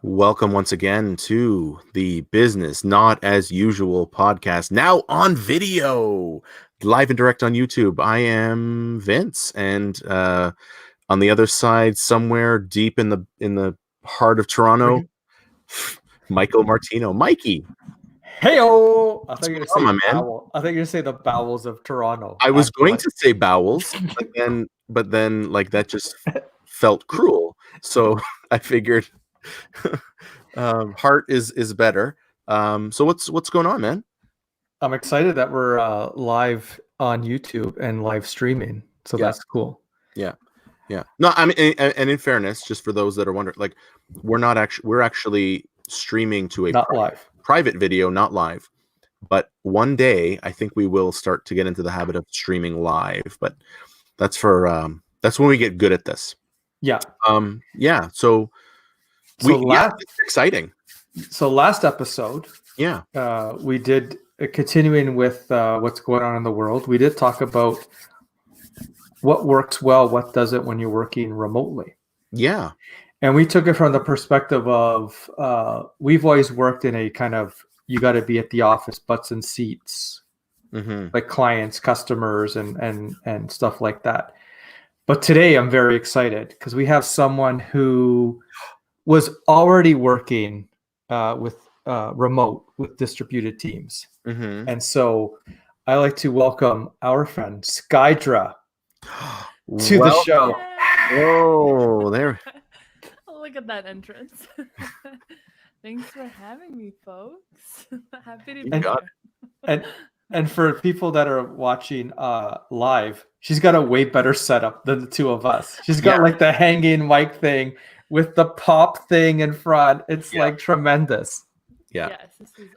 Welcome once again to the Business Not As Usual podcast, now on video, live and direct on YouTube. I am Vince, and on the other side, somewhere deep in the heart of Toronto, Michael Martino. Mikey, Heyo! I what's thought you going were gonna on, say my man? bowel. I thought you were gonna say the bowels of Toronto. I was going to say bowels, but then, like that just felt cruel. So I figured heart is better. So what's going on, man? I'm excited that we're live on YouTube and live streaming. So Yeah. that's cool. Yeah. No, I mean, and in fairness, just for those that are wondering, like we're actually streaming to a Not live. private video, not live. But one day, I think we will start to get into the habit of streaming live. But that's when we get good at this. Yeah. Yeah. So it's exciting. So last episode, Yeah. we did continuing with what's going on in the world. We did talk about what works well, what doesn't when you're working remotely. Yeah. And we took it from the perspective of we've always worked in a kind of you got to be at the office, butts and seats, like clients, customers, and stuff like that. But today I'm very excited because we have someone who was already working with remote with distributed teams. And so I like to welcome our friend Skaidra to the show. Oh, there. Look at that entrance. Thanks for having me, folks. Happy to be here. And for people that are watching live, she's got a way better setup than the two of us. She's got like the hanging mic thing with the pop thing in front. It's like tremendous. Yeah. Yes, this is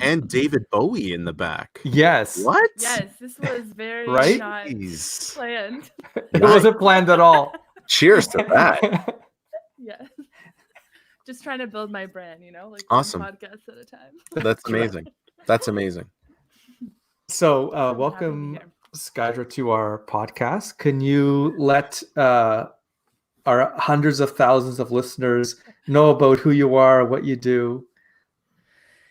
and David Bowie in the back. Yes. What? Yes, this was very Right? not planned. It wasn't planned at all. Cheers to that. Yes. Just trying to build my brand, like awesome. one podcast at a time. That's amazing. That's amazing. So welcome, Skaidra, to our podcast. Can you let our hundreds of thousands of listeners know about who you are, what you do?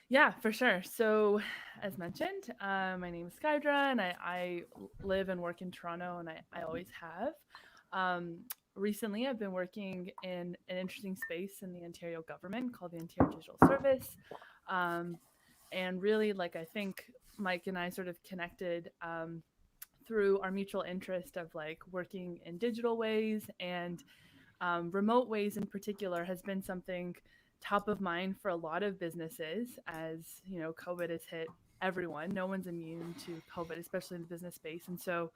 Yeah, for sure. So as mentioned, my name is Skaidra, and I live and work in Toronto, and I always have. Recently, I've been working in an interesting space in the Ontario government called the Ontario Digital Service. And really, I think Mike and I sort of connected through our mutual interest of working in digital ways, and remote ways in particular has been something top of mind for a lot of businesses. As COVID has hit everyone. No one's immune to COVID, especially in the business space. And so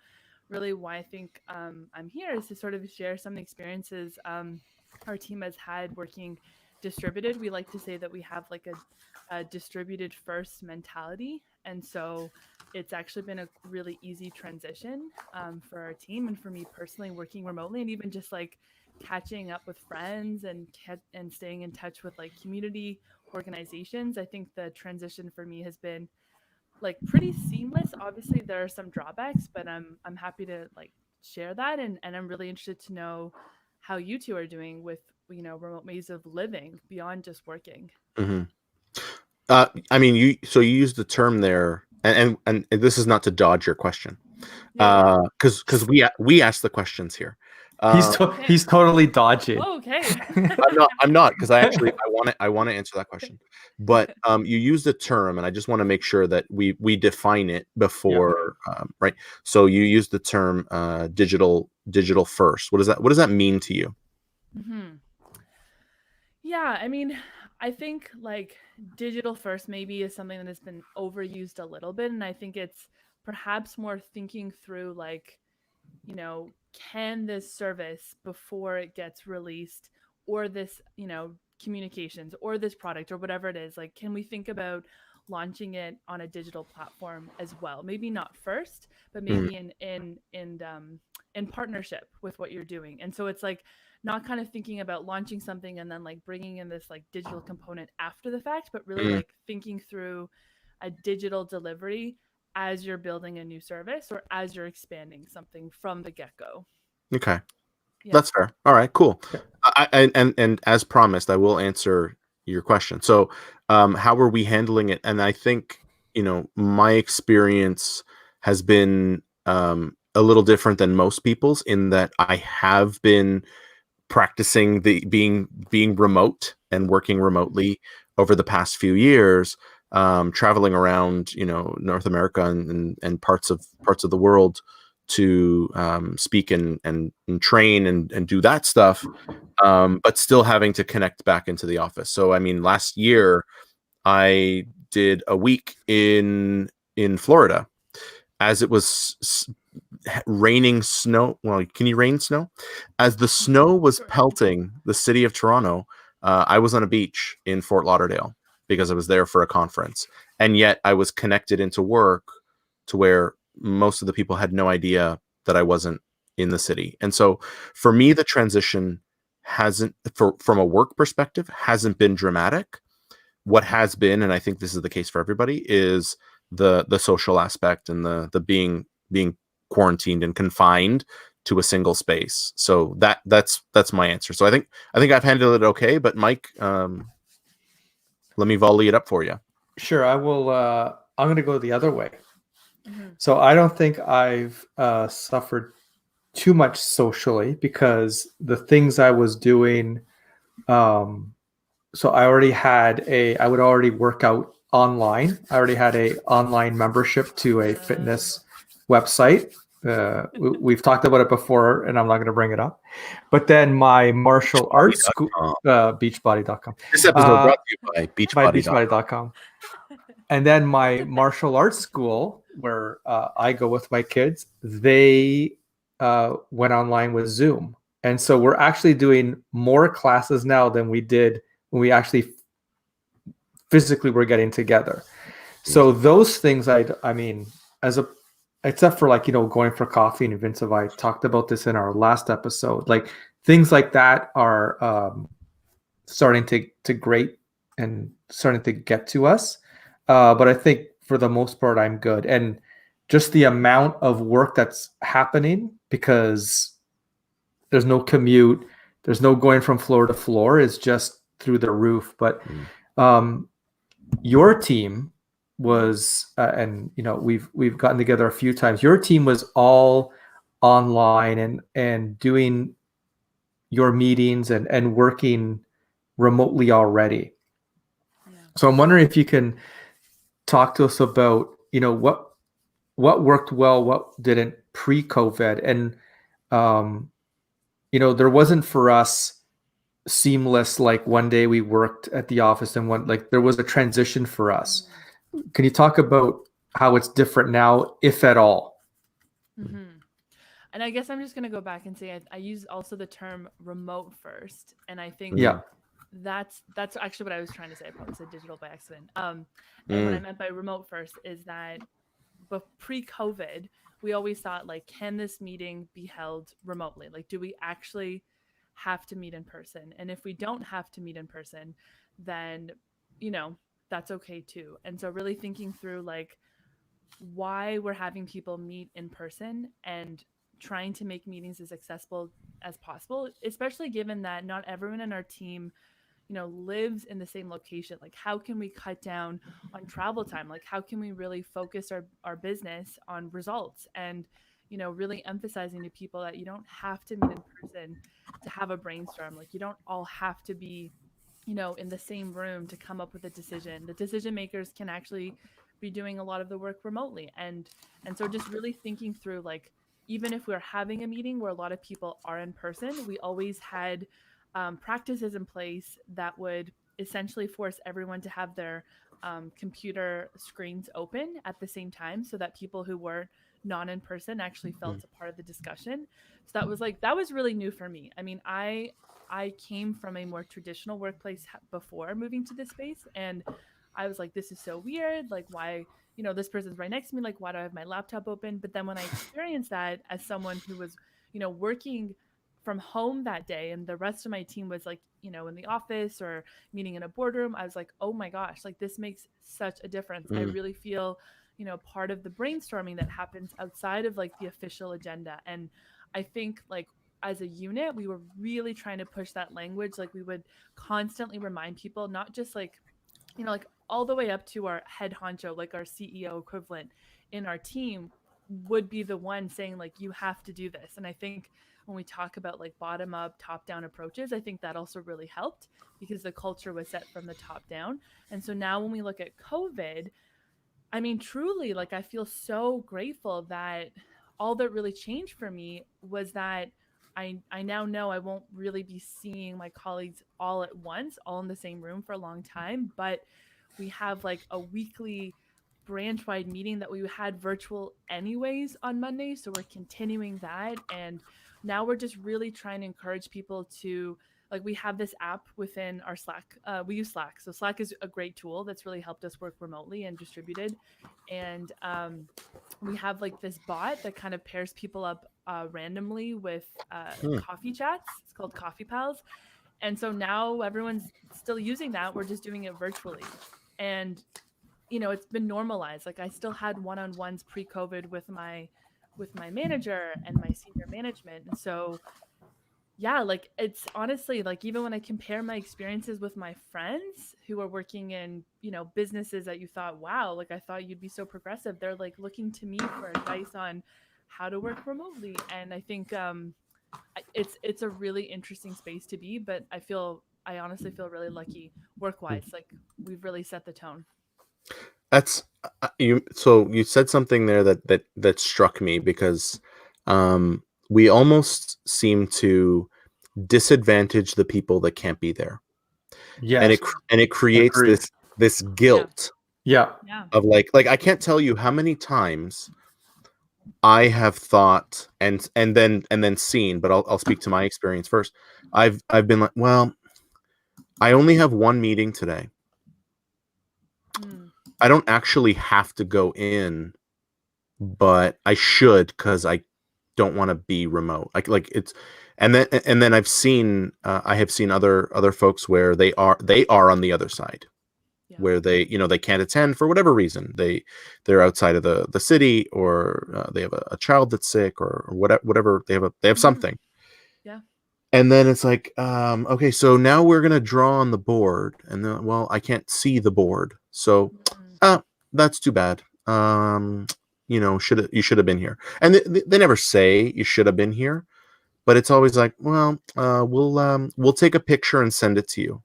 really why I think I'm here is to sort of share some experiences our team has had working distributed. We like to say that we have a distributed first mentality. And so it's actually been a really easy transition for our team and for me personally working remotely, and even just catching up with friends and staying in touch with community organizations. I think the transition for me has been pretty seamless. Obviously there are some drawbacks, but I'm happy to share that, and I'm really interested to know how you two are doing with remote ways of living beyond just working. I mean, you used the term there, and this is not to dodge your question, because we ask the questions here. He's totally dodging. Oh, okay. I'm not, because I want to answer that question. But you use the term, and I just want to make sure that we define it before, right? So you use the term digital first. What does that mean to you? Yeah, I mean, I think digital first maybe is something that has been overused a little bit, and I think it's perhaps more thinking through can this service before it gets released, or this communications, or this product, or whatever it is, can we think about launching it on a digital platform as well? Maybe not first, but maybe in partnership with what you're doing. And so it's not kind of thinking about launching something and then bringing in this digital component after the fact, but really thinking through a digital delivery as you're building a new service or as you're expanding something from the get-go. Okay. Yeah. That's fair. All right, cool. And as promised, I will answer your question. So, how are we handling it? And I think, my experience has been a little different than most people's in that I have been practicing the being remote and working remotely over the past few years, traveling around, North America and parts of the world to speak and train and do that stuff, but still having to connect back into the office. So, I mean, last year I did a week in Florida as it was raining snow. Well, can you rain snow? As the snow was pelting the city of Toronto, I was on a beach in Fort Lauderdale because I was there for a conference. And yet I was connected into work to where most of the people had no idea that I wasn't in the city. And so for me, the transition hasn't, from a work perspective, hasn't been dramatic. What has been, and I think this is the case for everybody, is the social aspect and the being quarantined and confined to a single space. So that's my answer. So I think I've handled it okay. But Mike, let me volley it up for you. Sure, I will. I'm going to go the other way. So I don't think I've suffered too much socially because the things I was doing. So I already had I would already work out online. I already had a online membership to a fitness website. We've talked about it before, and I'm not going to bring it up. But then my martial arts school, beachbody.com. This episode brought to you by beachbody.com. And then my martial arts school, where I go with my kids, they went online with Zoom. And so we're actually doing more classes now than we did when we actually physically were getting together. So those things, I mean, except for going for coffee, and Vince and I talked about this in our last episode, like things like that are starting to grate and starting to get to us. But I think for the most part, I'm good. And just the amount of work that's happening because there's no commute, there's no going from floor to floor, is just through the roof. But your team was, and we've gotten together a few times. Your team was all online and doing your meetings and working remotely already. Yeah. So I'm wondering if you can talk to us about what worked well, what didn't pre-COVID, and there wasn't for us seamless, like one day we worked at the office and there was a transition for us. Can you talk about how it's different now, if at all? Mm-hmm. And I guess I'm just going to go back and say I use also the term remote first, and I think that's actually what I was trying to say. I probably said digital by accident. And what I meant by remote first is that pre-COVID, we always thought, like, can this meeting be held remotely? Like, do we actually have to meet in person? And if we don't have to meet in person, then that's okay too. And so really thinking through like why we're having people meet in person and trying to make meetings as accessible as possible, especially given that not everyone in our team lives in the same location. Like, how can we cut down on travel time? Like, how can we really focus our business on results? And really emphasizing to people that you don't have to meet in person to have a brainstorm. Like, you don't all have to be in the same room to come up with a decision. The decision makers can actually be doing a lot of the work remotely. And so just really thinking through, like, even if we're having a meeting where a lot of people are in person, we always had practices in place that would essentially force everyone to have their computer screens open at the same time, so that people who were not in person actually felt a part of the discussion. So that was really new for me. I mean, I came from a more traditional workplace before moving to this space, and I was like, this is so weird. Like, why, this person's right next to me. Like, why do I have my laptop open? But then when I experienced that as someone who was, working from home that day, and the rest of my team was like, in the office or meeting in a boardroom, I was like, oh my gosh, like, this makes such a difference. I really feel, part of the brainstorming that happens outside of like the official agenda. And I think, like, as a unit, we were really trying to push that language. Like we would constantly remind people, not just like, like all the way up to our head honcho, like our CEO equivalent in our team would be the one saying like, you have to do this. And I think when we talk about like bottom up, top down approaches, I think that also really helped because the culture was set from the top down. And so now when we look at COVID, I mean, truly, like I feel so grateful that all that really changed for me was that I now know I won't really be seeing my colleagues all at once, all in the same room for a long time, but we have like a weekly branch wide meeting that we had virtual anyways on Monday. So we're continuing that. And now we're just really trying to encourage people to, like, we have this app within our Slack. We use Slack. So Slack is a great tool that's really helped us work remotely and distributed. And we have like this bot that kind of pairs people up randomly with coffee chats. It's called Coffee Pals. And so now everyone's still using that. We're just doing it virtually. And it's been normalized. Like I still had one-on-ones pre-COVID with my manager and my senior management. And so yeah, like it's honestly like even when I compare my experiences with my friends who are working in, businesses that you thought, wow, like I thought you'd be so progressive, they're like looking to me for advice on how to work remotely. And I think it's a really interesting space to be, but I honestly feel really lucky work-wise. Like we've really set the tone. That's you. So you said something there that struck me because we almost seem to disadvantage the people that can't be there. Yes. And it creates Agreed. this guilt Yeah. of like I can't tell you how many times I have thought and then seen, but I'll speak to my experience first. I've been like, well, I only have one meeting today. I don't actually have to go in, but I should because I don't want to be remote. Like it's, and then I have seen other folks where they are on the other side, where they they can't attend for whatever reason. They're outside of the city, or they have a child that's sick, or whatever they have something. Yeah. And then it's like, okay, so now we're gonna draw on the board, and then, well, I can't see the board, so that's too bad. You should have been here, and they never say you should have been here, but it's always like, well, we'll take a picture and send it to you,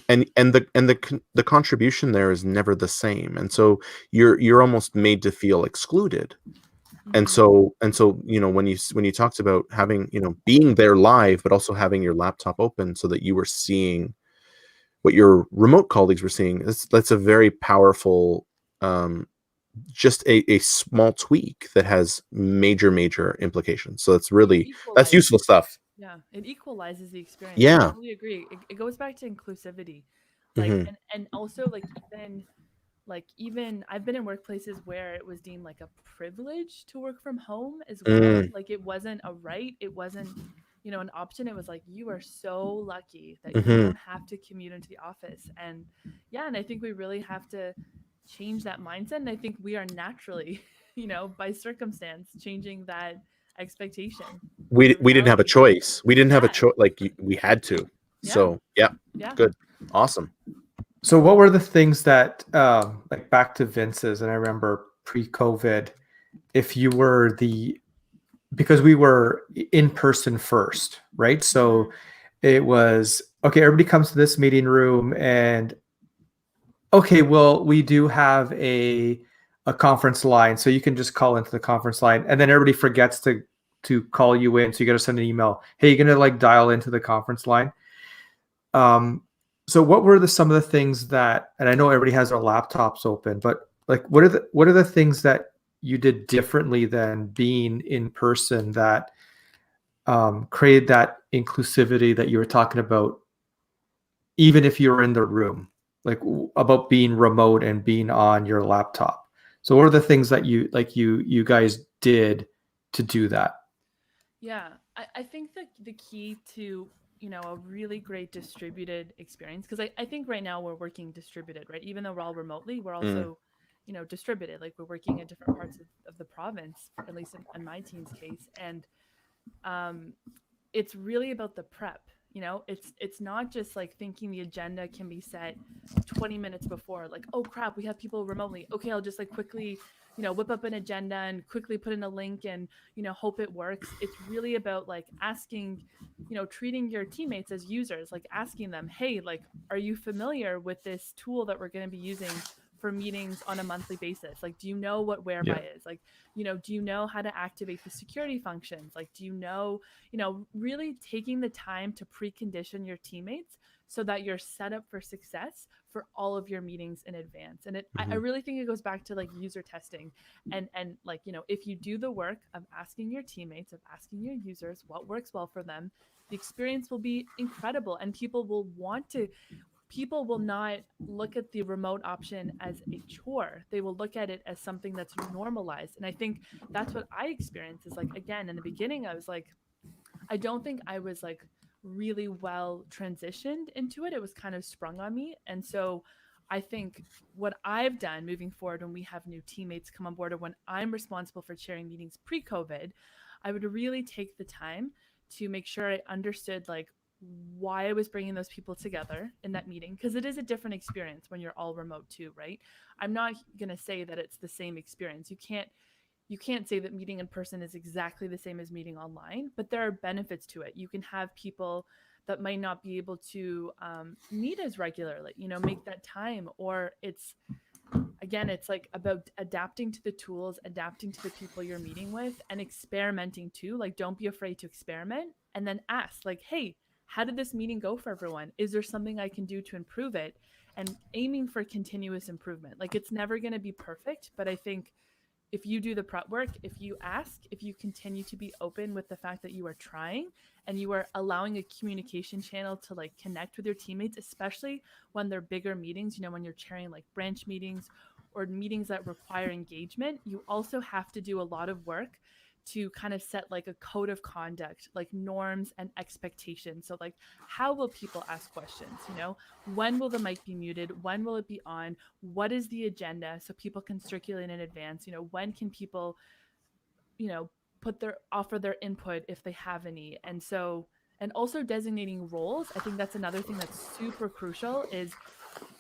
and the contribution there is never the same, and so you're almost made to feel excluded. And so when you talked about having being there live, but also having your laptop open so that you were seeing what your remote colleagues were seeing, that's a very powerful, just a small tweak that has major implications. So that's useful stuff. Yeah, it equalizes the experience. Yeah. I totally agree. It goes back to inclusivity, like and also even I've been in workplaces where it was deemed like a privilege to work from home as well. Like it wasn't a right, it wasn't an option. It was like, you are so lucky that you don't have to commute into the office. And I think we really have to change that mindset. And I think we are naturally by circumstance changing that expectation. We didn't have a choice. We didn't have a choice. Like we had to. So yeah, good, awesome. So what were the things that, like back to Vince's, and I remember pre-COVID, if you were because we were in person first, right? So it was, okay, everybody comes to this meeting room and, okay, well, we do have a conference line, so you can just call into the conference line, and then everybody forgets to call you in, so you got to send an email. Hey, you're gonna like dial into the conference line. So what were some of the things that, and I know everybody has their laptops open, but like what are the things that you did differently than being in person that created that inclusivity that you were talking about, even if you were in the room, like about being remote and being on your laptop? So what are the things that you guys did to do that? Yeah, I think that the key to a really great distributed experience, because I think right now we're working distributed, right? Even though we're all remotely, we're also distributed. Like we're working in different parts of the province, at least in my team's case. And it's really about the prep. You know, it's not just like thinking the agenda can be set 20 minutes before, like, oh crap, we have people remotely. Okay, I'll just like quickly, whip up an agenda and quickly put in a link and, hope it works. It's really about like asking, treating your teammates as users, like asking them, hey, like, are you familiar with this tool that we're going to be using for meetings on a monthly basis? Like, do you know what whereby is? Like, do you know how to activate the security functions? Like, do you know, really taking the time to precondition your teammates so that you're set up for success for all of your meetings in advance. And I really think it goes back to like user testing and like, if you do the work of asking your teammates, of asking your users what works well for them, the experience will be incredible and people will not look at the remote option as a chore. They will look at it as something that's normalized. And I think that's what I experienced is like, again, in the beginning, I was like, I don't think I was like really well transitioned into it. It was kind of sprung on me. And so I think what I've done moving forward when we have new teammates come on board or when I'm responsible for chairing meetings pre-COVID, I would really take the time to make sure I understood like why I was bringing those people together in that meeting, because it is a different experience when you're all remote too, right? I'm not going to say that it's the same experience. You can't say that meeting in person is exactly the same as meeting online, but there are benefits to it. You can have people that might not be able to meet as regularly, make that time. Or it's like about adapting to the tools, adapting to the people you're meeting with, and experimenting too. Like, don't be afraid to experiment and then ask like, hey, how did this meeting go for everyone? Is there something I can do to improve it? And aiming for continuous improvement. Like, it's never going to be perfect, but I think if you do the prep work, if you ask, if you continue to be open with the fact that you are trying and you are allowing a communication channel to like connect with your teammates, especially when they're bigger meetings, when you're chairing like branch meetings or meetings that require engagement, you also have to do a lot of work to kind of set like a code of conduct, like norms and expectations. So like, how will people ask questions? When will the mic be muted? When will it be on? What is the agenda? So people can circulate in advance. When can people, offer their input if they have any? And also designating roles. I think that's another thing that's super crucial is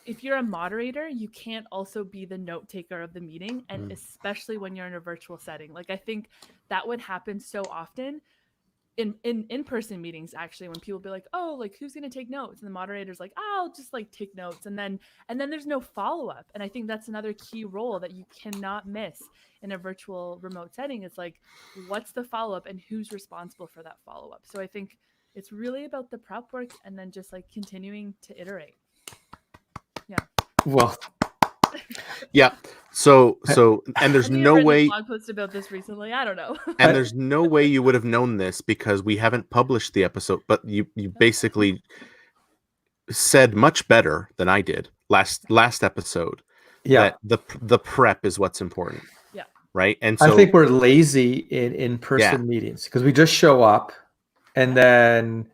if you're a moderator, you can't also be the note taker of the meeting. And especially when you're in a virtual setting, like I think that would happen so often in-person meetings, actually, when people be like, oh, like who's going to take notes? And the moderator's like, oh, I'll just like take notes. And then there's no follow-up. And I think that's another key role that you cannot miss in a virtual remote setting. It's like, what's the follow-up and who's responsible for that follow-up? So I think it's really about the prep work and then just like continuing to iterate. Yeah. Well, yeah. So, and there's no way. A blog post about this recently. I don't know. And there's no way you would have known this because we haven't published the episode. But you basically said much better than I did last episode. Yeah. That the prep is what's important. Yeah. Right. And so I think we're lazy in person meetings because we just show up and then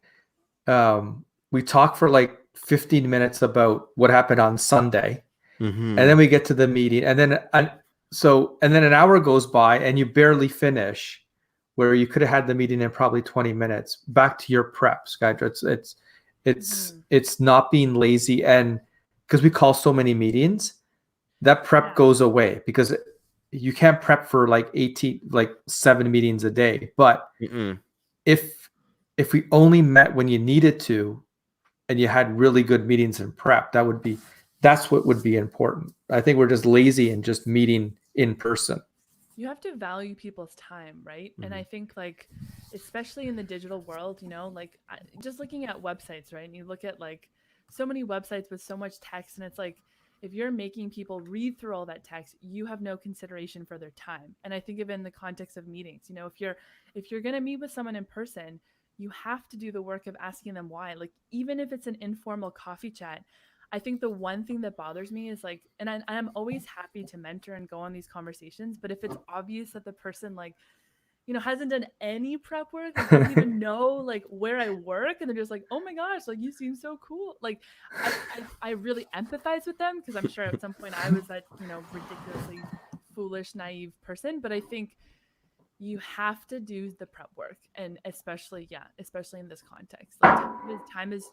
we talk for like 15 minutes about what happened on Sunday. And then we get to the meeting and then an hour goes by and you barely finish where you could have had the meeting in probably 20 minutes. Back to your prep, Skaidra. It's not being lazy, and because we call so many meetings, that prep goes away because you can't prep for like 7 meetings a day. But if we only met when you needed to and you had really good meetings in prep, that's what would be important. I think we're just lazy and just meeting in person. You have to value people's time, right? And I think like, especially in the digital world, like just looking at websites, right? And you look at like so many websites with so much text and it's like, if you're making people read through all that text, you have no consideration for their time. And I think of it in the context of meetings, if you're going to meet with someone in person, you have to do the work of asking them why. Like, even if it's an informal coffee chat, I think the one thing that bothers me is like, and I'm always happy to mentor and go on these conversations, but if it's obvious that the person like, hasn't done any prep work, like, doesn't even know like where I work, and they're just like, oh my gosh, like you seem so cool. Like I really empathize with them because I'm sure at some point I was that, ridiculously foolish, naive person. But I think, you have to do the prep work, and especially in this context, like time is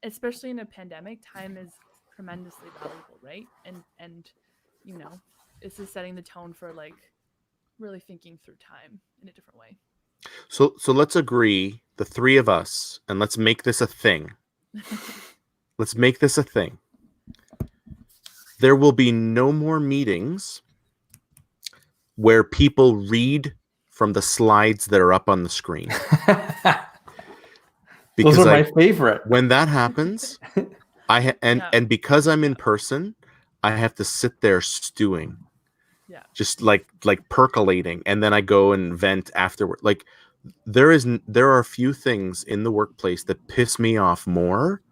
especially in a pandemic, time is tremendously valuable, right? And you know, this is setting the tone for like really thinking through time in a different way. So let's agree, the three of us, and let's make this a thing. Let's make this a thing. There will be no more meetings where people read from the slides that are up on the screen. Those are my favorite. When that happens, and because I'm in person, I have to sit there stewing. Yeah. Just like percolating, and then I go and vent afterward. Like there are a few things in the workplace that piss me off more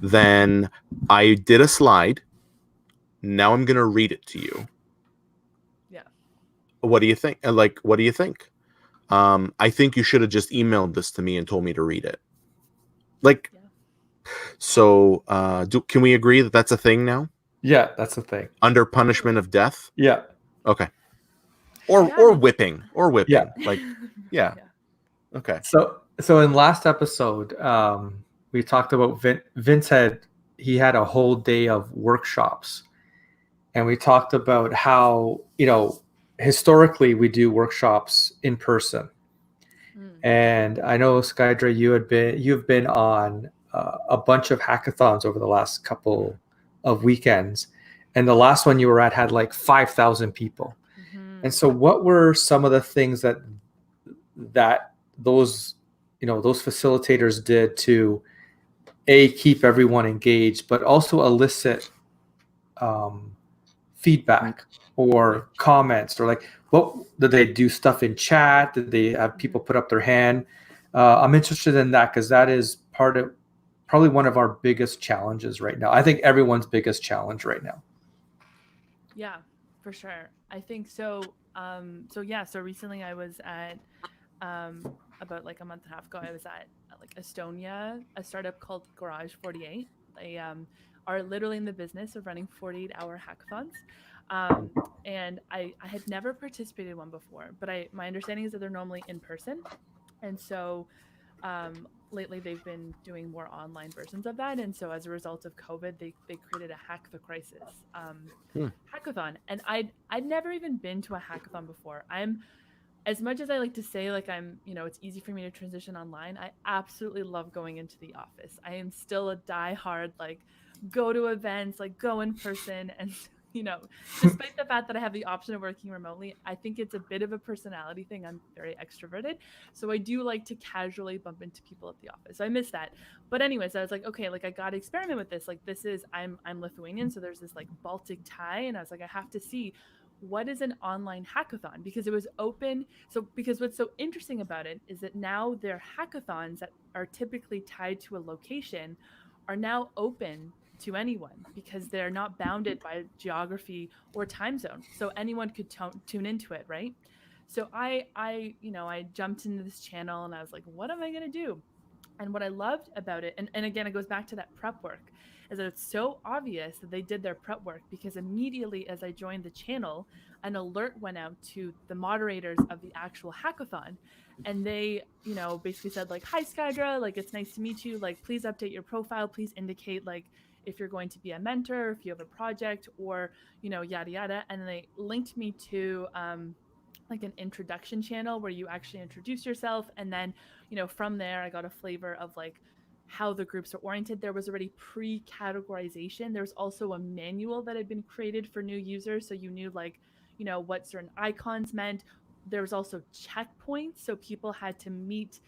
than I did a slide. Now I'm going to read it to you. Yeah. What do you think? Like, what do you think? I think you should have just emailed this to me and told me to read it. Like, so can we agree that that's a thing now? Yeah, that's a thing. Under punishment of death? Yeah. Okay. Or whipping. Yeah. Like, yeah. Okay. So in last episode, we talked about Vince had a whole day of workshops, and we talked about how, historically we do workshops in person. And I know, Skaidra, you've been on a bunch of hackathons over the last couple of weekends, and the last one you were at had like 5,000 people. And so what were some of the things that those facilitators did to keep everyone engaged, but also elicit feedback or comments, or like, what did they do? Stuff in chat? Did they have people put up their hand? I'm interested in that, because that is probably one of our biggest challenges right now. I think everyone's biggest challenge right now. Yeah, for sure. I think so. So recently I was at about like a month and a half ago, I was at like Estonia, a startup called Garage 48. They are literally in the business of running 48-hour hackathons. And I had never participated in one before, but my understanding is that they're normally in person. And so lately they've been doing more online versions of that. And so as a result of COVID, they created a Hack the Crisis hackathon. And I'd never even been to a hackathon before. As much as I like to say, like, it's easy for me to transition online, I absolutely love going into the office. I am still a diehard, like, go to events, like, go in person. And, despite the fact that I have the option of working remotely, I think it's a bit of a personality thing. I'm very extroverted. So I do like to casually bump into people at the office. So I miss that. But anyways, I was like, okay, like, I got to experiment with this. Like, I'm Lithuanian. So there's this like Baltic tie. And I was like, I have to see, what is an online hackathon? Because it was open. Because what's so interesting about it is that now their hackathons that are typically tied to a location are now open to anyone, because they're not bounded by geography or time zone. So anyone could tune into it, right? So I jumped into this channel and I was like, what am I going to do? And what I loved about it, and again, it goes back to that prep work, is that it's so obvious that they did their prep work, because immediately as I joined the channel, an alert went out to the moderators of the actual hackathon. And they, basically said like, hi, Skaidra, like, it's nice to meet you. Like, please update your profile. Please indicate, like, if you're going to be a mentor, if you have a project, or, yada, yada. And they linked me to, like, an introduction channel where you actually introduce yourself. And then, from there, I got a flavor of like how the groups are oriented. There was already pre-categorization. There's also a manual that had been created for new users. So you knew, like, what certain icons meant. There was also checkpoints. So people had to meet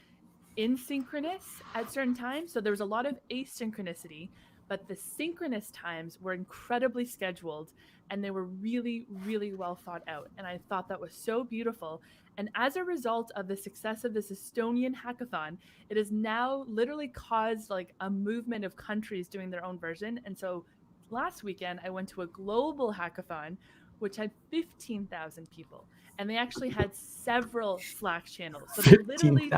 in synchronous at certain times. So there was a lot of asynchronicity, but the synchronous times were incredibly scheduled, and they were really, really well thought out. And I thought that was so beautiful. And as a result of the success of this Estonian hackathon, it has now literally caused like a movement of countries doing their own version. And so last weekend, I went to a global hackathon, which had 15,000 people. And they actually had several Slack channels. So they literally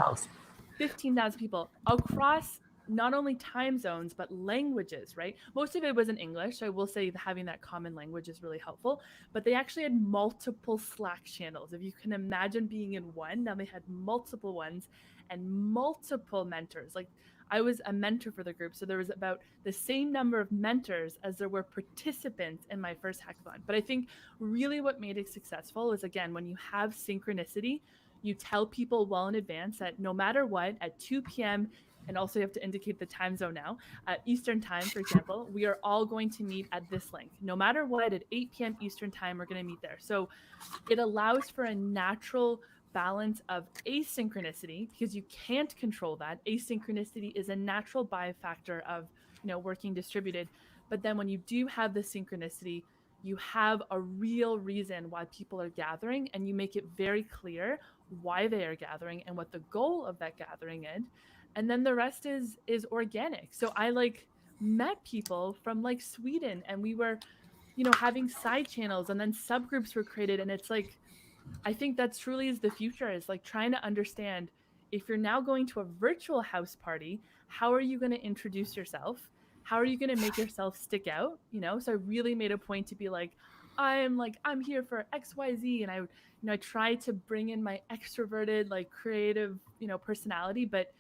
15,000 people across not only time zones, but languages, right? Most of it was in English. So I will say having that common language is really helpful. But they actually had multiple Slack channels. If you can imagine being in one, now they had multiple ones and multiple mentors. Like I was a mentor for the group. So there was about the same number of mentors as there were participants in my first hackathon. But I think really what made it successful is, again, when you have synchronicity, you tell people well in advance that no matter what, at 2 p.m., and also you have to indicate the time zone now, Eastern time, for example, we are all going to meet at this link. No matter what, at 8 p.m. Eastern time, we're going to meet there. So it allows for a natural balance of asynchronicity because you can't control that. Asynchronicity is a natural byfactor of, working distributed. But then when you do have the synchronicity, you have a real reason why people are gathering, and you make it very clear why they are gathering and what the goal of that gathering is. And then the rest is organic. So I met people from Sweden, and we were, having side channels, and then subgroups were created. And it's I think that truly is the future, is trying to understand, if you're now going to a virtual house party, how are you going to introduce yourself? How are you going to make yourself stick out? So I really made a point to be I'm here for XYZ. And I try to bring in my extroverted, creative, personality, but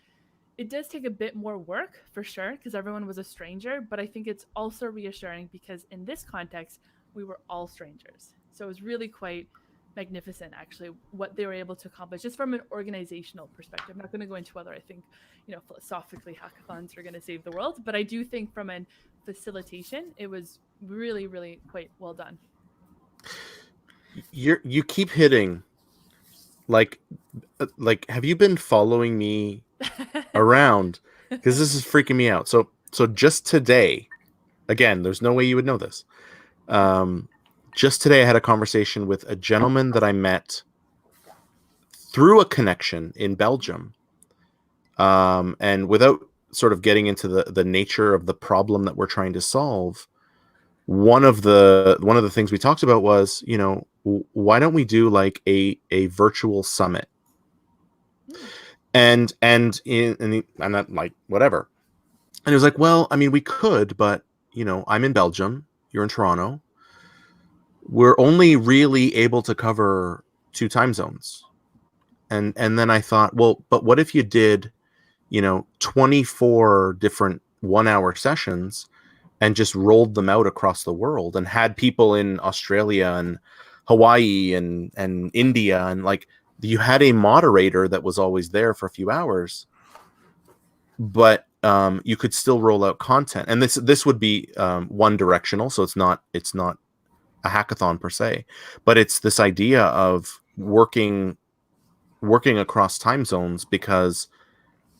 it does take a bit more work for sure, because everyone was a stranger. But I think it's also reassuring because in this context, we were all strangers. So it was really quite magnificent, actually, what they were able to accomplish just from an organizational perspective. I'm not going to go into whether I think, philosophically hackathons are going to save the world, but I do think from an facilitation, it was really, really quite well done. You keep hitting, have you been following me around? Because this is freaking me out. So just today, again, there's no way you would know this. Just today, I had a conversation with a gentleman that I met through a connection in Belgium. And without sort of getting into the nature of the problem that we're trying to solve, one of the things we talked about was, why don't we do a virtual summit? And I'm not whatever. And he was like, well, I mean, we could, but I'm in Belgium, you're in Toronto. We're only really able to cover 2 time zones. And then I thought, well, but what if you did, 24 different 1-hour sessions and just rolled them out across the world and had people in Australia and Hawaii and India, and you had a moderator that was always there for a few hours, but you could still roll out content. And this would be one directional, so it's not a hackathon per se, but it's this idea of working across time zones, because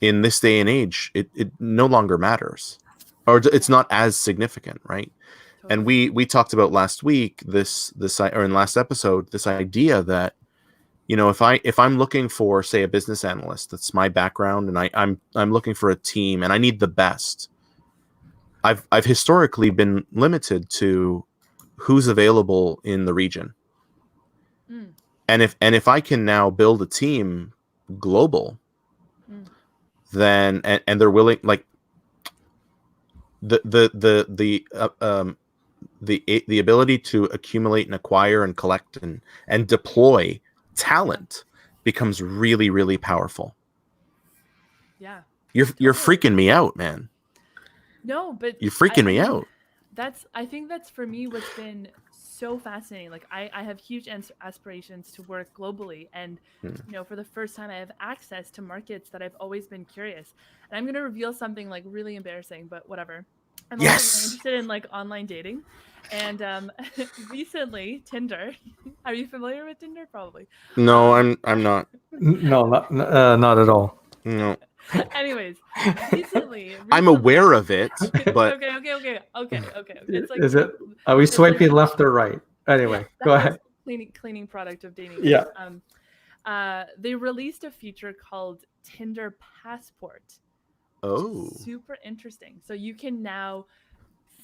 in this day and age, it no longer matters, or it's not as significant, right? Totally. And we talked about last week or in last episode, this idea that, if I'm looking for, say, a business analyst, that's my background, and I'm looking for a team and I need the best, I've historically been limited to who's available in the region. And if I can now build a team global, then and they're willing, the ability to accumulate and acquire and collect and deploy talent becomes really, really powerful. Yeah. You're freaking me out, man. No, but you're freaking me out. I think that's for me what's been so fascinating. I have huge aspirations to work globally, and for the first time I have access to markets that I've always been curious. And I'm going to reveal something really embarrassing, but whatever. I'm also really interested in online dating, and recently Tinder. Are you familiar with Tinder? Probably. No, I'm not. No, not at all. No. Anyways, recently I'm aware of it, but okay. It's is it? Are we swiping left or right? Anyway, go ahead. Cleaning product of dating. Yeah. They released a feature called Tinder Passport. Oh. Super interesting. So you can now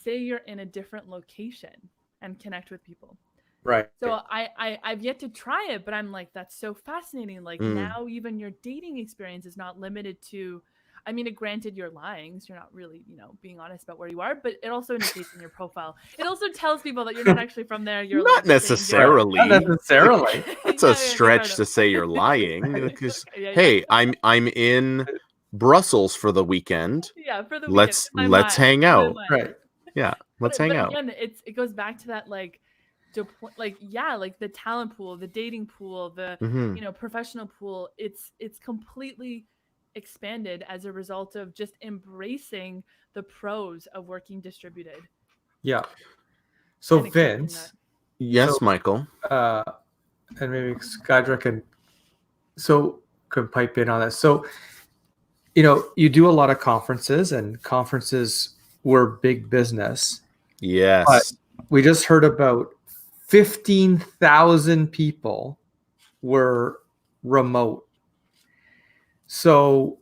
say you're in a different location and connect with people. Right. So I've yet to try it, but I'm that's so fascinating. Now even your dating experience is not limited to, I mean, granted, you're lying, so you're not really, being honest about where you are, but it also indicates in your profile. It also tells people that you're not actually from there. You're Not like saying necessarily. Not necessarily. That's Yeah, a yeah, stretch fair to say you're lying. Because Yeah, hey, I'm in Brussels for the weekend. yeah, for the weekend. Let's in my mind, hang in my out. mind. Right. Yeah, let's hang out. Again, it goes back to that like the talent pool, the dating pool, the Mhm. professional pool. It's completely expanded as a result of just embracing the pros of working distributed. Yeah. So and accepting Vince, that. Yes, So- Michael. and maybe Skaidra can pipe in on this. So, you do a lot of conferences, and conferences were big business. Yes. But we just heard about 15,000 people were remote. So,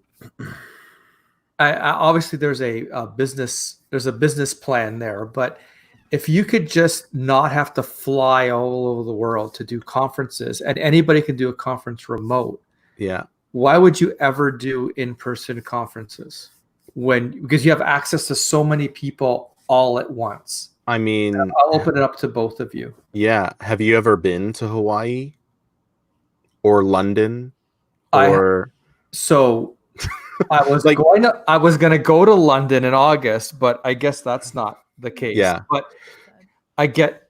I obviously there's a business plan there, but if you could just not have to fly all over the world to do conferences, and anybody can do a conference remote, Yeah. why would you ever do in-person conferences because you have access to so many people all at once? I mean, I'll open it up to both of you. yeah. Have you ever been to Hawaii or London I or was I was going to go to London in August, but I guess that's not the case. Yeah. But I get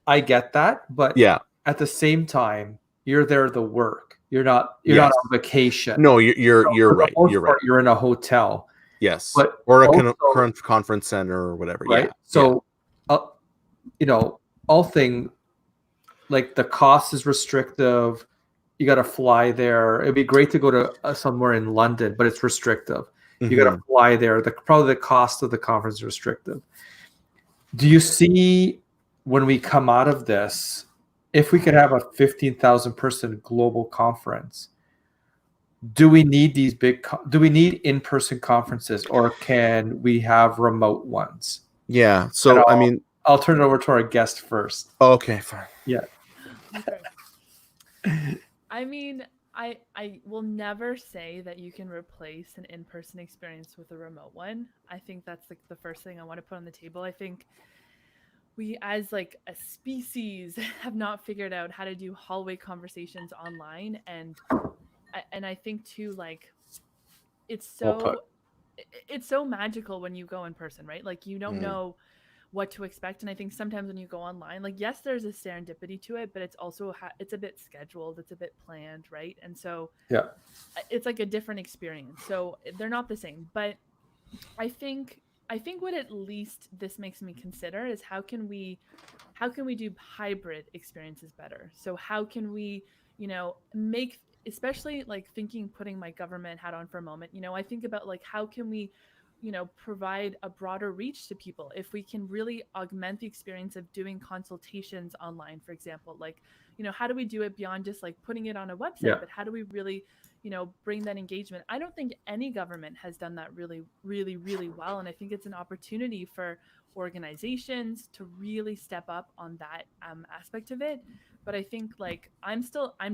that, but yeah. at the same time, you're there to work. You're not Yes. on vacation. No, you're right. You're right. You're in a hotel. Yes. But or a also- current conference center or whatever. Right. Yeah. So, all thing like the cost is restrictive. You got to fly there. It'd be great to go to somewhere in London, but it's restrictive. You got to fly there. Probably the cost of the conference is restrictive. Do you see when we come out of this, if we could have a 15,000 person global conference, do we need these do we need in-person conferences, or can we have remote ones? Yeah. So, I mean, I'll turn it over to our guest first. Okay, fine. Yeah. Okay. I mean, I will never say that you can replace an in-person experience with a remote one. I think that's like the first thing I want to put on the table. I think we as like a species have not figured out how to do hallway conversations online, and I think too, like it's so magical when you go in person, right? Like you don't know what to expect, and I think sometimes when you go online, like yes, there's a serendipity to it, but it's also it's a bit scheduled, it's a bit planned, right? And so it's like a different experience, so they're not the same. But I think what at least this makes me consider is how can we do hybrid experiences better? So how can we make, especially like putting my government hat on for a moment, I think about like how can we provide a broader reach to people if we can really augment the experience of doing consultations online, for example. Like, how do we do it beyond just like putting it on a website, but how do we really, bring that engagement? I don't think any government has done that really, really, really well. And I think it's an opportunity for organizations to really step up on that aspect of it. But I think like I'm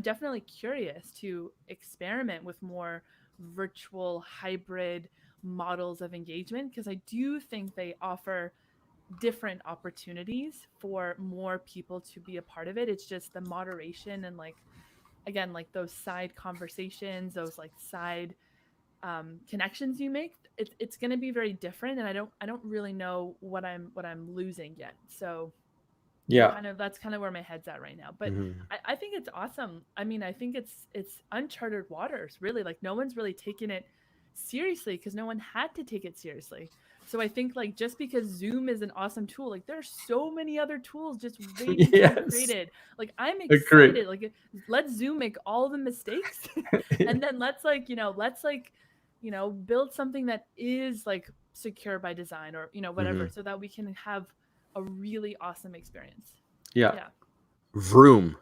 definitely curious to experiment with more virtual hybrid models of engagement, because I do think they offer different opportunities for more people to be a part of it. It's just the moderation and like, again, like those side conversations, those like side connections you make, it's going to be very different. And I don't really know what I'm losing yet. So that's kind of where my head's at right now. But I think it's awesome. I mean, I think it's uncharted waters, really. Like no one's really taken it seriously because no one had to take it seriously. So I think like just because Zoom is an awesome tool, like there's so many other tools just waiting to be created. Like I'm excited. Like let Zoom make all the mistakes and then let's build something that is like secure by design or whatever, so that we can have a really awesome experience. Vroom.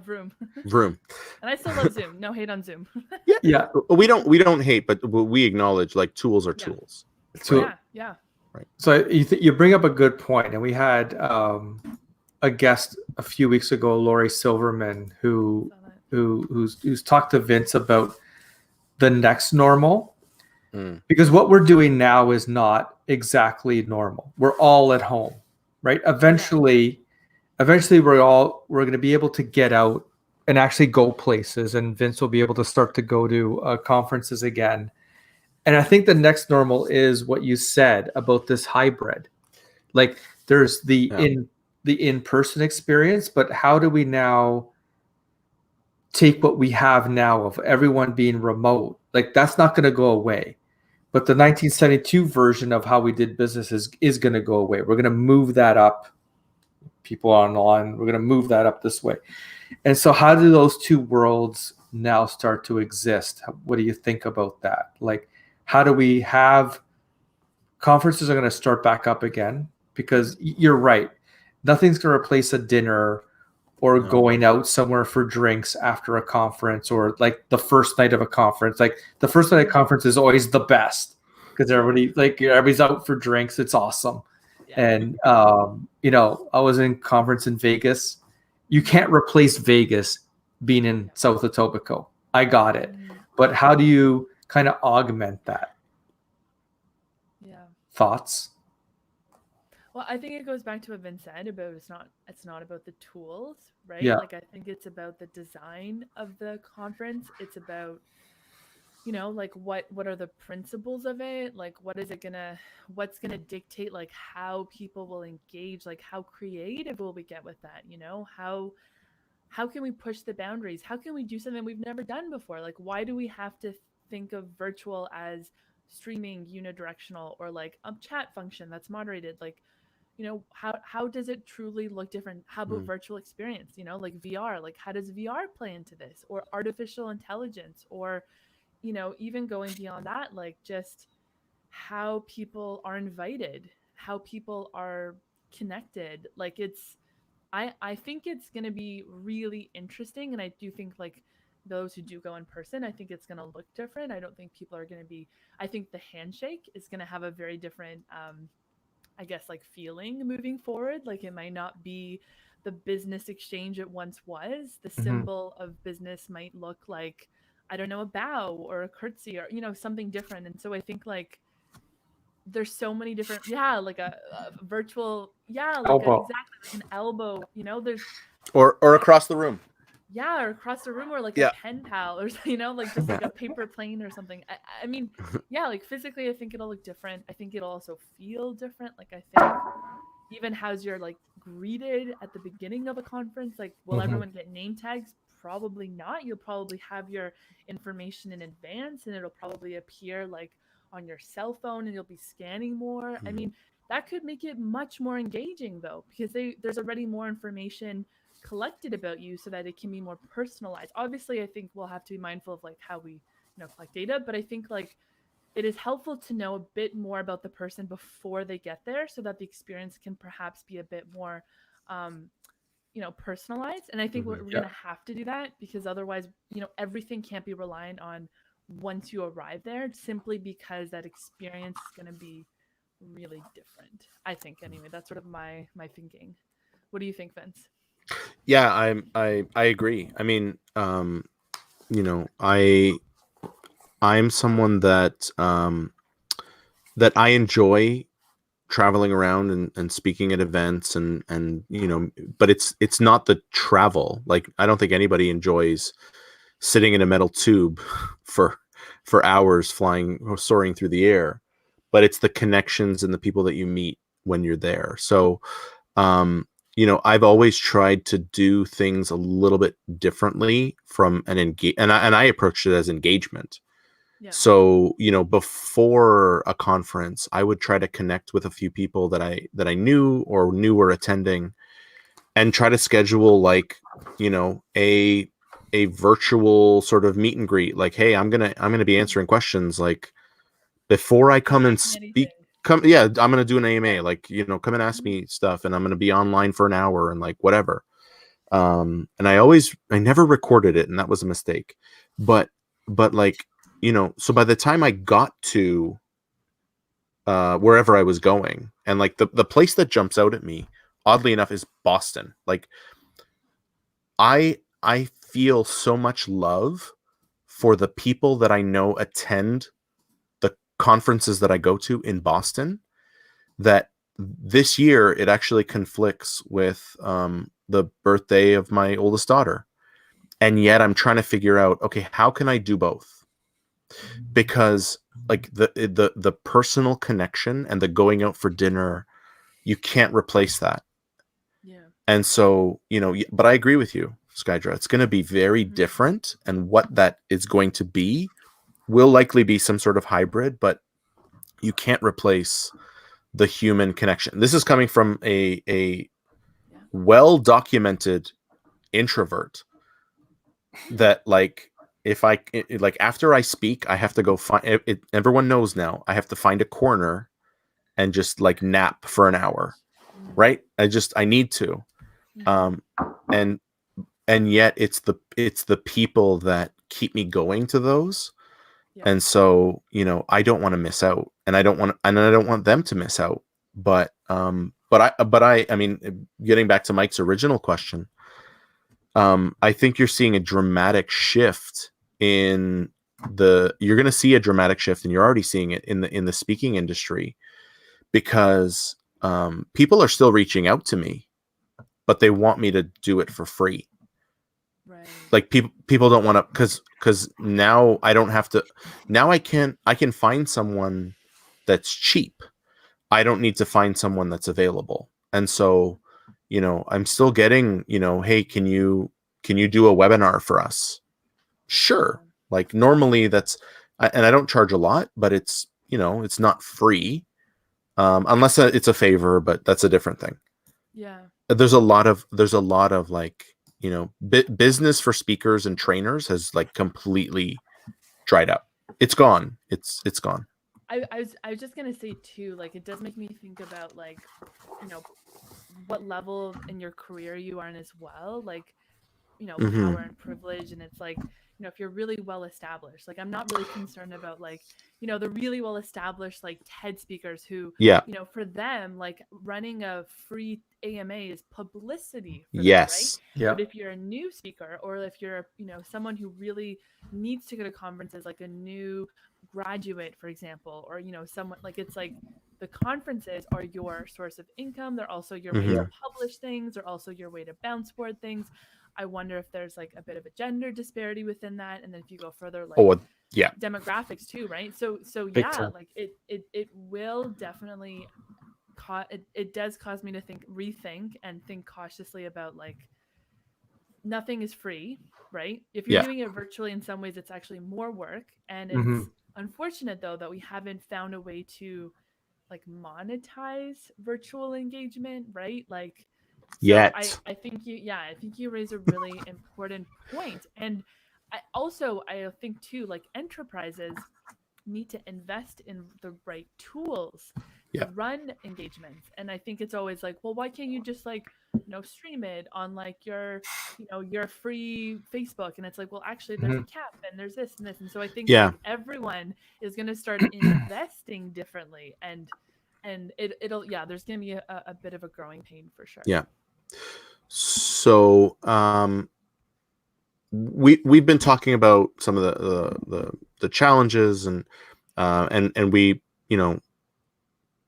Vroom. Vroom. And I still love Zoom. No hate on Zoom. Yeah. We don't hate, but we acknowledge like tools are tools. Yeah. Right. So you bring up a good point, and we had a guest a few weeks ago, Lori Silverman, who's talked to Vince about the next normal. Because what we're doing now is not exactly normal. We're all at home, right? Eventually we're going to be able to get out and actually go places, and Vince will be able to start to go to conferences again. And I think the next normal is what you said about this hybrid. Like there's the in-person experience, but how do we now take what we have now of everyone being remote? Like that's not going to go away. But the 1972 version of how we did business is going to go away. We're going to move that up. People online, we're going to move that up this way. And so how do those two worlds now start to exist? What do you think about that? Like, how do we have conferences are going to start back up again? Because you're right. Nothing's going to replace a dinner or going out somewhere for drinks after a conference, or like the first night of a conference. Like the first night of conference is always the best because everybody's out for drinks. It's awesome. And, I was in conference in Vegas. You can't replace Vegas being in South Etobicoke. I got it. But how do you kind of augment that? Yeah. Thoughts? Well, I think it goes back to what Vince said about it's not about the tools, right? Yeah. Like I think it's about the design of the conference. It's about like what are the principles of it? Like what's gonna dictate like how people will engage, like how creative will we get with that? How can we push the boundaries? How can we do something we've never done before? Like why do we have to think of virtual as streaming unidirectional or like a chat function that's moderated? Like, how does it truly look different? How about virtual experience? Like VR, like how does VR play into this? Or artificial intelligence, or even going beyond that, like just how people are invited, how people are connected. Like I think it's going to be really interesting. And I do think like those who do go in person, I think it's going to look different. I don't think people are going to be, I think the handshake is going to have a very different, I guess, like feeling moving forward. Like it might not be the business exchange it once was. The symbol of business might look like, I don't know, a bow or a curtsy or, something different. And so I think like there's so many different, like a virtual, Elbow. exactly like an elbow, there's. Or across the room. Yeah, or across the room, or like a pen pal, or like just like a paper plane or something. I mean, like physically, I think it'll look different. I think it'll also feel different. Like I think even how's you're like greeted at the beginning of a conference, like will everyone get name tags? Probably not. You'll probably have your information in advance, and it'll probably appear like on your cell phone, and you'll be scanning more. I mean, that could make it much more engaging though, because there's already more information collected about you so that it can be more personalized. Obviously, I think we'll have to be mindful of like how we collect data, but I think like it is helpful to know a bit more about the person before they get there so that the experience can perhaps be a bit more personalized. And I think we're going to have to do that, because otherwise everything can't be reliant on once you arrive there, simply because that experience is going to be really different. I think anyway, that's sort of my thinking. What do you think, Vince? Yeah, I agree. I mean, I'm someone that that I enjoy traveling around and speaking at events and but it's not the travel. Like I don't think anybody enjoys sitting in a metal tube for hours flying or soaring through the air, but it's the connections and the people that you meet when you're there. So I've always tried to do things a little bit differently from an and I approached it as engagement. Yeah. So, before a conference, I would try to connect with a few people that I knew were attending, and try to schedule like, a virtual sort of meet and greet. Like, hey, I'm gonna be answering questions like before I come and speak. I'm gonna do an AMA, like, come and ask me stuff, and I'm gonna be online for an hour and like whatever. And I never recorded it, and that was a mistake. But like, so by the time I got to wherever I was going, and like the place that jumps out at me, oddly enough, is Boston. Like I feel so much love for the people that I know attend conferences that I go to in Boston that this year it actually conflicts with the birthday of my oldest daughter. And yet I'm trying to figure out, okay, how can I do both? Because like the personal connection and the going out for dinner, you can't replace that. Yeah. And so, but I agree with you, Skaidra. It's going to be very different, and what that is going to be will likely be some sort of hybrid, but you can't replace the human connection. This is coming from a well-documented introvert that like if I like after I speak, I have to go find it. Everyone knows now I have to find a corner and just like nap for an hour, right? I need to, and yet it's the people that keep me going to those. And so, I don't want to miss out, and I don't want them to miss out. But I mean, getting back to Mike's original question, I think you're seeing a dramatic shift you're going to see a dramatic shift, and you're already seeing it in the speaking industry, because people are still reaching out to me, but they want me to do it for free. Right. Like people don't want to, because now I don't have to. Now I can find someone that's cheap. I don't need to find someone that's available. And so, I'm still getting, hey, can you do a webinar for us? Sure. Like normally and I don't charge a lot, but it's, it's not free, unless it's a favor, but that's a different thing. Yeah. There's a lot of like, business for speakers and trainers has like completely dried up. It's gone. It's gone. I was just gonna say too, like it does make me think about like, what level in your career you are in as well, like, power and privilege, and it's like, if you're really well established, like I'm not really concerned about like, the really well established like TED speakers who, for them, like running a free AMA is publicity for them, right? Yeah. But if you're a new speaker, or if you're, someone who really needs to go to conferences, like a new graduate, for example, or, someone like, it's like the conferences are your source of income. They're also your way to publish things. They're also your way to bounce board things. I wonder if there's like a bit of a gender disparity within that. And then if you go further, like demographics too, right? So yeah, like it will definitely it does cause me to rethink and think cautiously about like, nothing is free, right? If you're doing it virtually, in some ways it's actually more work. And it's unfortunate though that we haven't found a way to like monetize virtual engagement, right? Like, so I think you raise a really important point. And I think too, like enterprises need to invest in the right tools to run engagements. And I think it's always like, well, why can't you just like, stream it on like your, your free Facebook? And it's like, well, actually there's a cap and there's this and this. And so I think like everyone is going to start investing differently, and it'll there's going to be a bit of a growing pain for sure. Yeah. So we've been talking about some of the challenges, and we,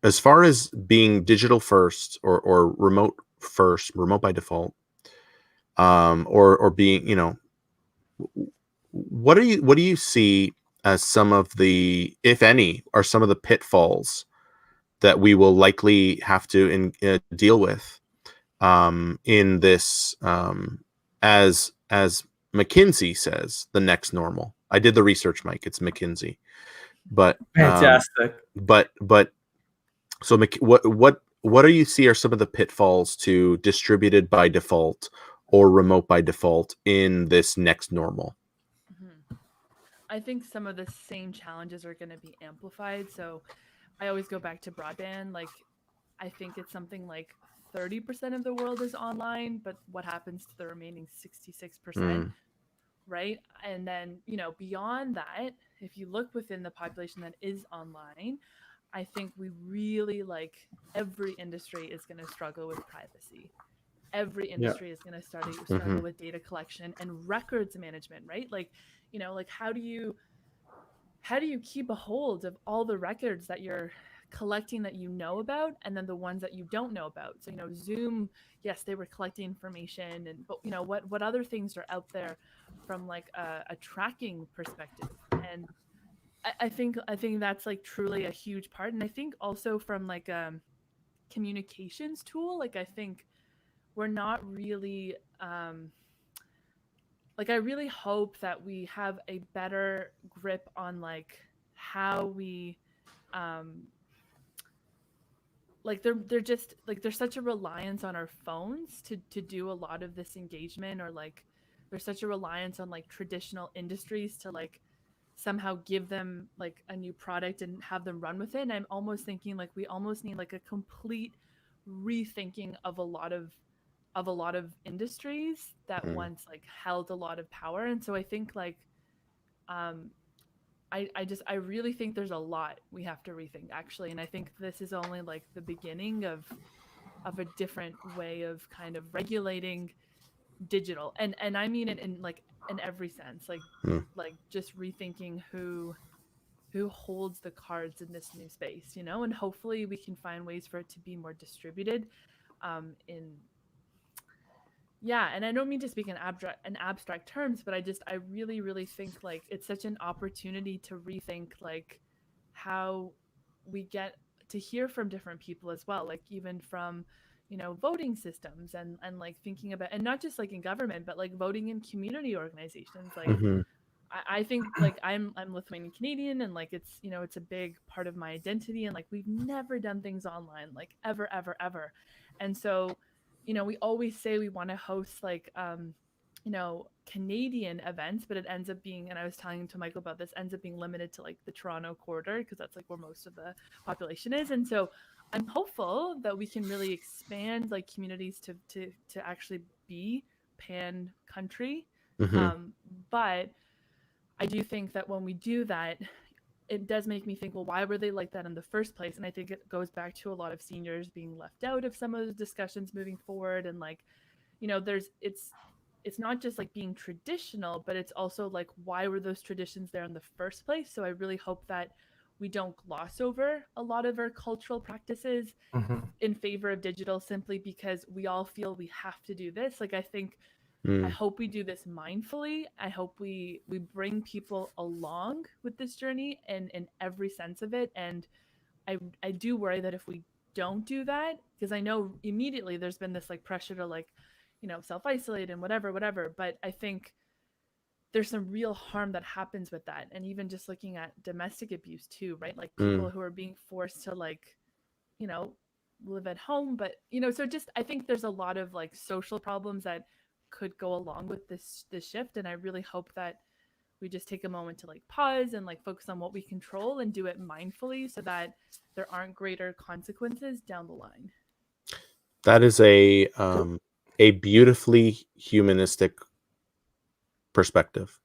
as far as being digital first or remote first, remote by default, or being, what do you see as some of the, if any, are some of the pitfalls that we will likely have to deal with in this, as McKinsey says, the next normal. I did the research, Mike. It's McKinsey, but fantastic. So what do you see are some of the pitfalls to distributed by default or remote by default in this next normal? I think some of the same challenges are going to be amplified. So I always go back to broadband. Like, I think it's something like 30% of the world is online, but what happens to the remaining 66%, right? And then, beyond that, if you look within the population that is online, I think we really, like, every industry is going to struggle with privacy. Every industry is going to struggle with data collection and records management, right? Like, like how do you how do you keep a hold of all the records that you're collecting that you know about, and then the ones that you don't know about? So, Zoom, yes, they were collecting information, but what other things are out there from like a tracking perspective? And I think that's like truly a huge part. And I think also from like communications tool, like I think we're not really like I really hope that we have a better grip on like how we like they're just like there's such a reliance on our phones to do a lot of this engagement, or like there's such a reliance on like traditional industries to like somehow give them like a new product and have them run with it. And I'm almost thinking like we almost need like a complete rethinking of a lot of industries that once like held a lot of power. And so I think like I really think there's a lot we have to rethink, actually. And I think this is only like the beginning of a different way of kind of regulating digital. And I mean it in like in every sense, like like just rethinking who holds the cards in this new space, and hopefully we can find ways for it to be more distributed and I don't mean to speak in abstract terms, but I really, really think like it's such an opportunity to rethink like how we get to hear from different people as well, like even from, voting systems and like thinking about, and not just like in government, but like voting in community organizations. Like I think like I'm Lithuanian Canadian, and like it's it's a big part of my identity, and like we've never done things online, like ever. And so we always say we want to host like Canadian events, but it ends up being, and I was telling to Michael about this, ends up being limited to like the Toronto corridor, because that's like where most of the population is. And so I'm hopeful that we can really expand like communities to actually be pan country. But I do think that when we do that, it does make me think, well, why were they like that in the first place? And I think it goes back to a lot of seniors being left out of some of those discussions moving forward. And like, it's not just like being traditional, but it's also like, why were those traditions there in the first place? So I really hope that we don't gloss over a lot of our cultural practices in favor of digital, simply because we all feel we have to do this. Like, I think I hope we do this mindfully. I hope we bring people along with this journey and in every sense of it. And I do worry that if we don't do that, because I know immediately there's been this like pressure to like, self-isolate and whatever. But I think there's some real harm that happens with that. And even just looking at domestic abuse too, right? Like people who are being forced to like, live at home. But, so just, I think there's a lot of like social problems that could go along with this shift. And I really hope that we just take a moment to like pause and like focus on what we control and do it mindfully, so that there aren't greater consequences down the line. That is a beautifully humanistic perspective.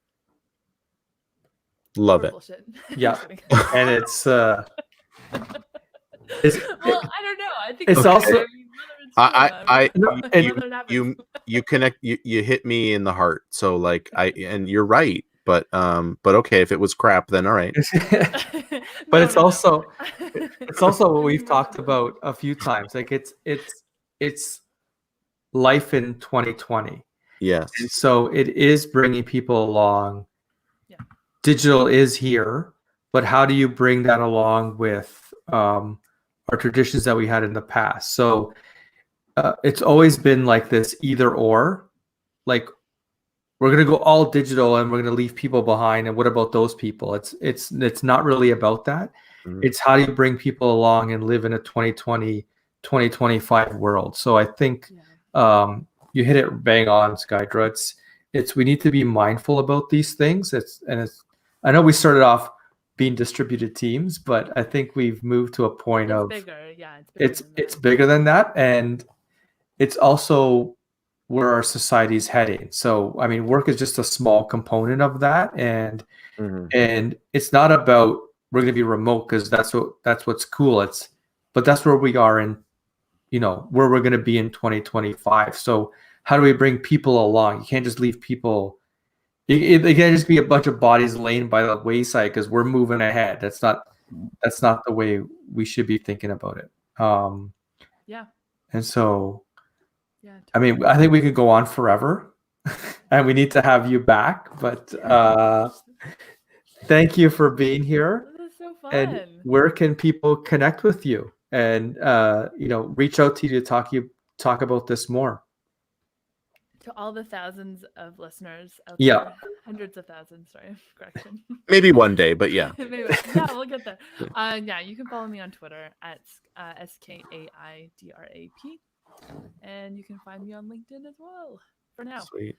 Love it. Bullshit. Yeah. And it's well, I don't know. I think it's also you connect, you hit me in the heart. So like and you're right, but okay, if it was crap, then all right. But it's also what we've talked about a few times. Like it's life in 2020. Yes. And so it is bringing people along. Yeah. Digital is here, but how do you bring that along with our traditions that we had in the past? So it's always been like this either or, like we're going to go all digital and we're going to leave people behind. And what about those people? It's not really about that. It's how do you bring people along and live in a 2020, 2025 world. So I think you hit it bang on, Skaidra. We need to be mindful about these things. I know we started off being distributed teams, but I think we've moved to a point of bigger. Yeah, it's bigger than that. And it's also where our society is heading. So, I mean, work is just a small component of that. And it's not about we're going to be remote because that's what's cool. But that's where we are in, where we're going to be in 2025. So how do we bring people along? You can't just leave people It can't just be a bunch of bodies laying by the wayside because we're moving ahead. That's not the way we should be thinking about it. Yeah. And so, Yeah. I mean, I think we could go on forever, and we need to have you back. But thank you for being here. This is so fun. And where can people connect with you and reach out to you to talk about this more? To all the thousands of listeners out Yeah. there, hundreds of thousands, sorry, correction. Maybe one day, but yeah. Maybe, yeah, we'll get there. Yeah, you can follow me on Twitter at SKAIDRAP, and you can find me on LinkedIn as well for now. Sweet.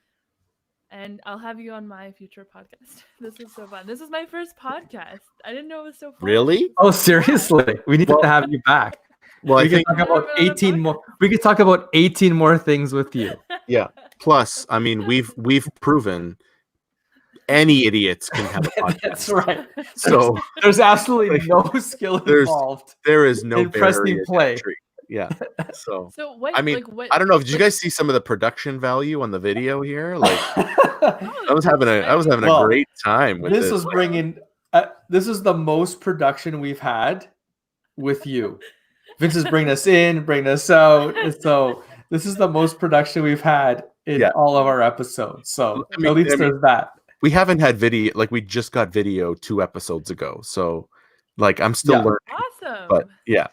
And I'll have you on my future podcast. This is so fun. This is my first podcast. I didn't know it was so fun. Really? Oh, seriously? We need to have you back. Well, we can talk about 18 more. We could talk about 18 more things with you. Yeah. Plus, I mean, we've proven any idiots can have a podcast. That's right. So there's absolutely no skill involved. There is no in pressing play. Entry. Yeah. So what, I mean, what, I don't know. Did you guys see some of the production value on the video here? Like, I was having a great time with this. This is the most production we've had with you. Vince is bringing us in, bringing us out. So this is the most production we've had in all of our episodes. So at least there's that. We haven't had video, like we just got video 2 episodes ago. So like I'm still learning. Awesome. But yeah.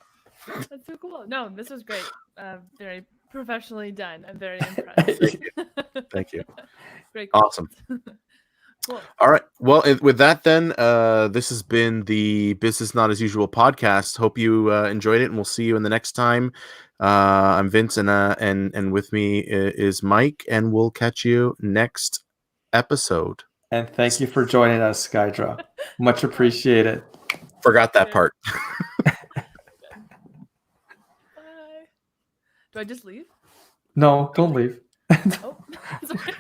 That's so cool. No, this was great. Very professionally done. I'm very impressed. Thank you. Great. Awesome. Cool. All right. Well, with that, then, this has been the Business Not As Usual podcast. Hope you enjoyed it, and we'll see you in the next time. I'm Vince, and with me is Mike, and we'll catch you next episode. And thank you for joining us, Skaidra. Much appreciated. Forgot that part. Bye. Do I just leave? No, don't leave. Oh, sorry.